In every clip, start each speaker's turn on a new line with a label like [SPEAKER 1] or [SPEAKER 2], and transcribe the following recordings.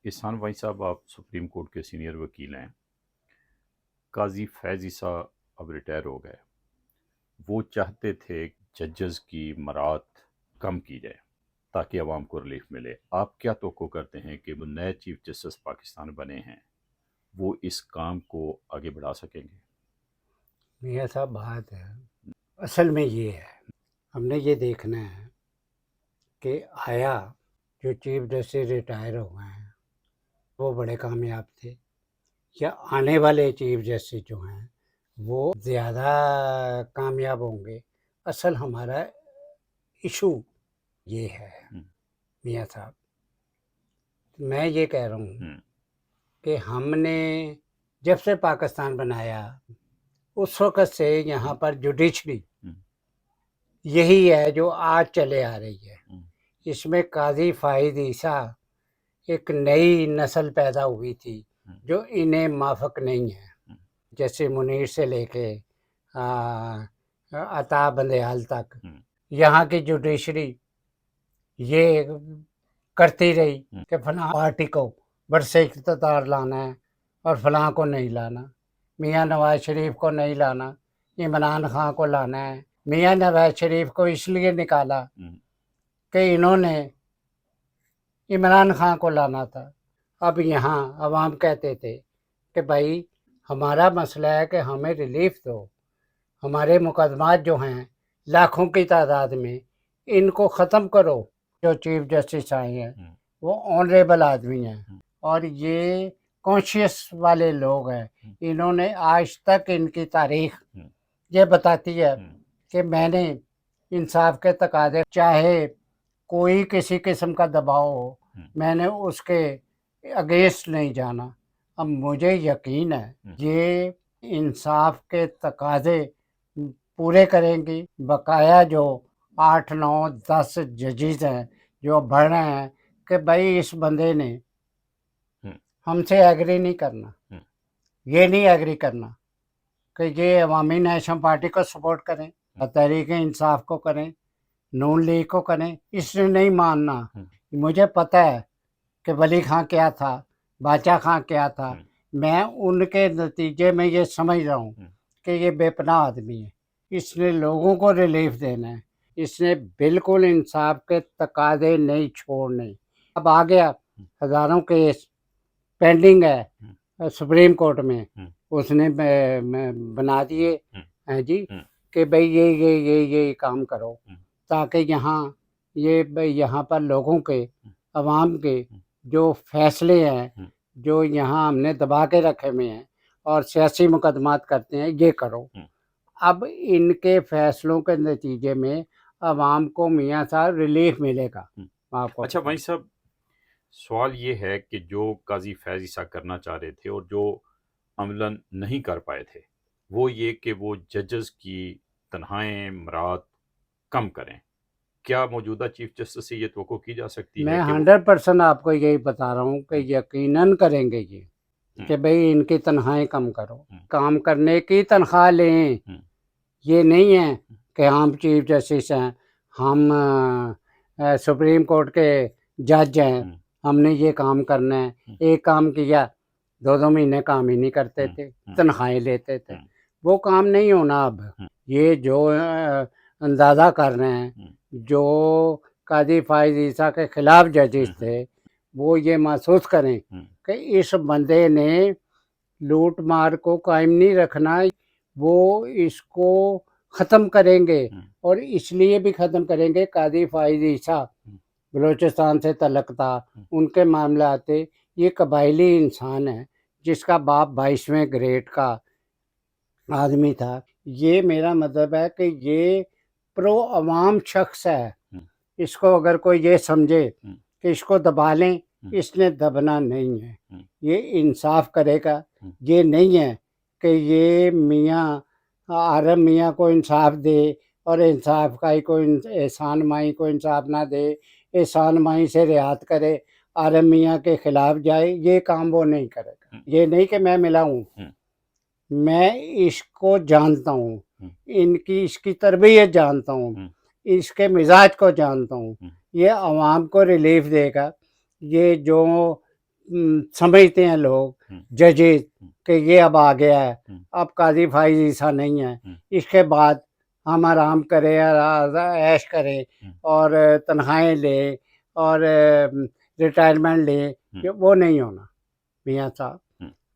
[SPEAKER 1] इहसान भाई साहब, आप सुप्रीम कोर्ट के सीनियर वकील हैं। काजी फैज़ ईसा अब रिटायर हो गए। वो चाहते थे जजेस की मरात कम की जाए ताकि अवाम को रिलीफ मिले। आप क्या तवक्को करते हैं कि वो नए चीफ जस्टिस पाकिस्तान बने हैं, वो इस काम को आगे बढ़ा सकेंगे?
[SPEAKER 2] मियाँ साहब, बात है, असल में ये है, हमने ये देखना है कि आया जो चीफ जस्टिस रिटायर हो गए हैं वो बड़े कामयाब थे, या आने वाले चीफ जस्टिस जो हैं वो ज़्यादा कामयाब होंगे। असल हमारा इशू ये है मियाँ साहब, मैं ये कह रहा हूँ कि हमने जब से पाकिस्तान बनाया उस वक़्त से यहाँ पर जुडिशरी यही है जो आज चले आ रही है। इसमें काजी फ़ाइज़ ईसा एक नई नस्ल पैदा हुई थी जो इन्हें माफ़क नहीं है, जैसे मुनीर से लेके अता बंदयाल तक यहाँ की जुडिशरी ये करती रही कि फलां पार्टी को बरसे इख्तियार लाना है और फलां को नहीं लाना, मियाँ नवाज शरीफ को नहीं लाना, इमरान खान को लाना है। मियाँ नवाज शरीफ को इसलिए निकाला कि इन्होंने इमरान खान को लाना था। अब यहाँ अवाम कहते थे कि भाई हमारा मसला है कि हमें रिलीफ दो, हमारे मुकदमात जो हैं लाखों की तादाद में, इनको ख़त्म करो। जो चीफ जस्टिस आए हैं वो ऑनरेबल आदमी हैं और ये कॉन्शियस वाले लोग हैं। इन्होंने आज तक इनकी तारीख ये बताती है कि मैंने इंसाफ के तकाज़े, चाहे कोई किसी किस्म का दबाव हो, मैंने उसके अगेंस्ट नहीं जाना। अब मुझे यकीन है ये इंसाफ के तकाज़े पूरे करेंगी। बकाया जो 8, 9, 10 जजेस हैं जो बढ़ रहे हैं कि भाई इस बंदे ने हमसे एग्री नहीं करना, ये नहीं एग्री करना कि ये अवामी नेशनल पार्टी को सपोर्ट करें, तहरीक इंसाफ को करें, नून लीग को करें, इसने नहीं मानना। मुझे पता है कि वली खां क्या था, बादशाह खां क्या था। मैं उनके नतीजे में ये समझ रहा हूँ कि ये बेपनाह आदमी है, इसने लोगों को रिलीफ देना है, इसने बिल्कुल इंसाफ के तकाज़े नहीं छोड़ने। अब आ गया, हज़ारों केस पेंडिंग है सुप्रीम कोर्ट में, उसने बना दिए हैं जी कि भाई ये काम करो ताकि यहाँ यहाँ पर लोगों के, अवाम के जो फैसले हैं जो यहाँ हमने दबा के रखे हुए हैं और सियासी मुकदमात करते हैं, ये करो। अब इनके फैसलों के नतीजे में अवाम को मियाँ साहब रिलीफ मिलेगा। आपको
[SPEAKER 1] अच्छा भाई साहब, सवाल ये है कि जो काजी फैज़ ईसा करना चाह रहे थे और जो अमलन नहीं कर पाए थे, वो ये कि वो जजेस की तनहाएं मरात कम करें। क्या मौजूदा चीफ जस्टिस से ये तवक्को की जा सकती है
[SPEAKER 2] मैं
[SPEAKER 1] कि वो
[SPEAKER 2] 100% आपको यही बता रहा हूँ कि यकीनन करेंगे ये कि भाई इनकी तनख्वाहें कम करो, काम करने की तनख्वाह लें। ये नहीं है कि हम चीफ जस्टिस हैं, हम सुप्रीम कोर्ट के जज हैं, हमने ये काम करना है। एक काम किया, 2-2 महीने काम ही नहीं करते थे, तनख्वाहें लेते थे। वो काम नहीं होना अब। ये जो अंदाज़ा कर रहे हैं, जो काजी फ़ाइज़ ईसा के ख़िलाफ़ जजेस थे, वो ये महसूस करें कि इस बंदे ने लूट मार को कायम नहीं रखना, वो इसको ख़त्म करेंगे। और इसलिए भी ख़त्म करेंगे, काजी फ़ाइज़ ईसा बलूचिस्तान से तल्लुक़ था, उनके मामला आते, ये कबायली इंसान है जिसका बाप 22वें ग्रेड का आदमी था। ये मेरा मतलब है कि ये प्रो अवाम शख्स है। इसको अगर कोई ये समझे कि इसको दबा लें, इसने दबना नहीं है। ये इंसाफ करेगा। ये नहीं है कि ये मियाँ आरम मियाँ को इंसाफ दे और इंसाफ का को एहसान माई को इंसाफ ना दे, एहसान माई से रियात करे, आरम मियाँ के ख़िलाफ़ जाए। ये काम वो नहीं करेगा। ये नहीं कि मैं मिला हूँ, मैं इसको जानता हूँ, इसकी तरबियत जानता हूँ, इसके मिजाज को जानता हूँ। ये अवाम को रिलीफ देगा। ये जो समझते हैं लोग जजेस कि ये अब आ गया है, अब काजी फाइज ईसा नहीं है, इसके बाद हम आराम करें, ऐश करें और तनख्वाहें लें और रिटायरमेंट लें, ये वो नहीं होना मियाँ साहब।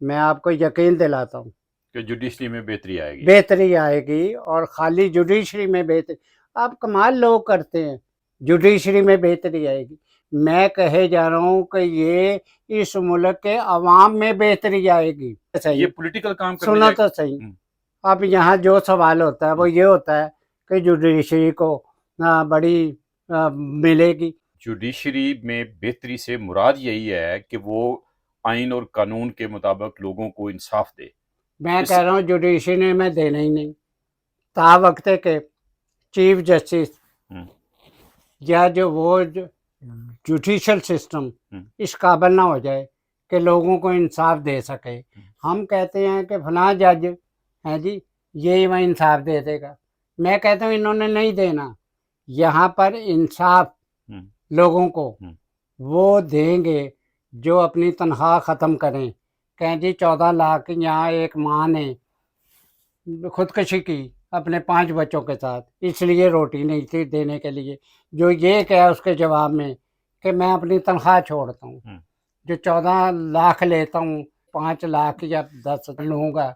[SPEAKER 2] मैं आपको यकीन दिलाता हूँ
[SPEAKER 1] कि जुडिशरी में बेहतरी
[SPEAKER 2] आएगी और खाली जुडिशरी में बेहतरी, आप कमाल लोग करते हैं, जुडिशरी में बेहतरी आएगी। मैं कहे जा रहा हूँ कि ये इस मुल्क के अवाम में बेहतरी आएगी।
[SPEAKER 1] ये पॉलिटिकल काम करने
[SPEAKER 2] सुनो तो सही, अब यहाँ जो सवाल होता है वो ये होता है कि जुडिशरी को बड़ी मिलेगी।
[SPEAKER 1] जुडिशरी में बेहतरी से मुराद यही है कि वो आइन और कानून के मुताबिक लोगों को इंसाफ दे।
[SPEAKER 2] मैं कह रहा हूँ जुडिशरी में देना ही नहीं, ता वक्त के चीफ जस्टिस या जो वो जुडिशल सिस्टम इस काबिल ना हो जाए कि लोगों को इंसाफ दे सके। हम कहते हैं कि फलां जज है जी, ये वह इंसाफ दे देगा। मैं कहता हूँ इन्होंने नहीं देना। यहाँ पर इंसाफ लोगों को वो देंगे जो अपनी तनख्वाह ख़त्म करें। कहें जी 14 लाख यहाँ एक माँ ने खुदकशी की अपने 5 बच्चों के साथ, इसलिए रोटी नहीं थी देने के लिए। जो ये कहा उसके जवाब में कि मैं अपनी तनख्वाह छोड़ता हूँ, जो 14 लाख लेता हूँ 5 लाख या 10 लूँगा,